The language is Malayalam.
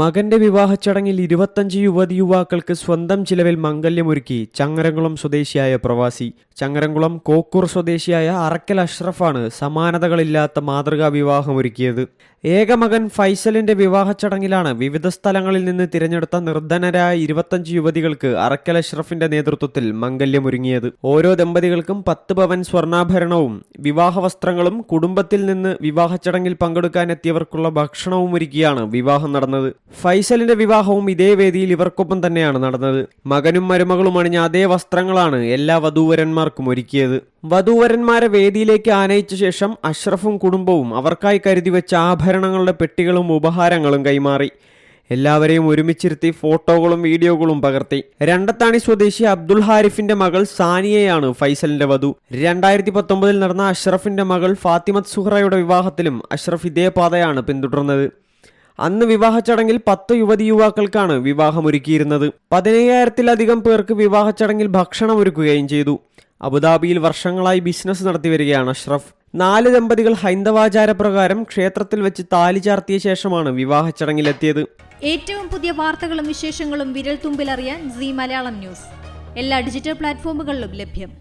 മകന്റെ വിവാഹച്ചടങ്ങിൽ 25 യുവതിയുവാക്കൾക്ക് സ്വന്തം ചിലവിൽ മംഗല്യമൊരുക്കി ചങ്ങരംകുളം സ്വദേശിയായ പ്രവാസി. ചങ്ങരംകുളം കോക്കൂർ സ്വദേശിയായ അറക്കൽ അഷ്റഫാണ് സമാനതകളില്ലാത്ത മാതൃകാ വിവാഹമൊരുക്കിയത്. ഏകമകൻ ഫൈസലിന്റെ വിവാഹച്ചടങ്ങിലാണ് വിവിധ സ്ഥലങ്ങളിൽ നിന്ന് തിരഞ്ഞെടുത്ത നിർധനരായ 25 യുവതികൾക്ക് അറക്കൽ അഷ്റഫിന്റെ നേതൃത്വത്തിൽ മംഗല്യമൊരുങ്ങിയത്. ഓരോ ദമ്പതികൾക്കും 10 പവൻ സ്വർണ്ണാഭരണവും വിവാഹവസ്ത്രങ്ങളും കുടുംബത്തിൽ നിന്ന് വിവാഹച്ചടങ്ങിൽ പങ്കെടുക്കാനെത്തിയവർക്കുള്ള ഭക്ഷണവും ഒരുക്കിയാണ് വിവാഹം നടന്നത്. ഫൈസലിന്റെ വിവാഹവും ഇതേ വേദിയിൽ ഇവർക്കൊപ്പം തന്നെയാണ് നടന്നത്. മകനും മരുമകളും അണിഞ്ഞ അതേ വസ്ത്രങ്ങളാണ് എല്ലാ വധൂവരന്മാർക്കും ഒരുക്കിയത്. വധൂവരന്മാരെ വേദിയിലേക്ക് ആനയിച്ച ശേഷം അഷ്റഫും കുടുംബവും അവർക്കായി കരുതി വെച്ച ആഭരണങ്ങളുടെ പെട്ടികളും ഉപഹാരങ്ങളും കൈമാറി. എല്ലാവരെയും ഒരുമിച്ചിരുത്തി ഫോട്ടോകളും വീഡിയോകളും പകർത്തി. രണ്ടത്താണി സ്വദേശി അബ്ദുൽ ഹാരിഫിന്റെ മകൾ സാനിയയാണ് ഫൈസലിന്റെ വധു. 2019 നടന്ന അഷ്റഫിന്റെ മകൾ ഫാത്തിമത്ത് സുഹറയുടെ വിവാഹത്തിലും അഷ്റഫ് ഇതേ പാതയാണ് പിന്തുടർന്നത്. അന്ന് വിവാഹ ചടങ്ങിൽ 10 യുവതി യുവാക്കൾക്കാണ് വിവാഹമൊരുക്കിയിരുന്നത്. 15,000-ലധികം പേർക്ക് വിവാഹ ചടങ്ങിൽ ഭക്ഷണം ഒരുക്കുകയും ചെയ്തു. അബുദാബിയിൽ വർഷങ്ങളായി ബിസിനസ് നടത്തി വരികയാണ് അഷ്റഫ്. 4 ദമ്പതികൾ ഹൈന്ദവാചാരപ്രകാരം ക്ഷേത്രത്തിൽ വെച്ച് താലി ചാർത്തിയ ശേഷമാണ് വിവാഹ ചടങ്ങിലെത്തിയത്. ഏറ്റവും പുതിയ വാർത്തകളും വിശേഷങ്ങളും വിരൽ തുമ്പിലറിയാൻ സീ മലയാളം ന്യൂസ് എല്ലാ ഡിജിറ്റൽ പ്ലാറ്റ്ഫോമുകളിലും ലഭ്യം.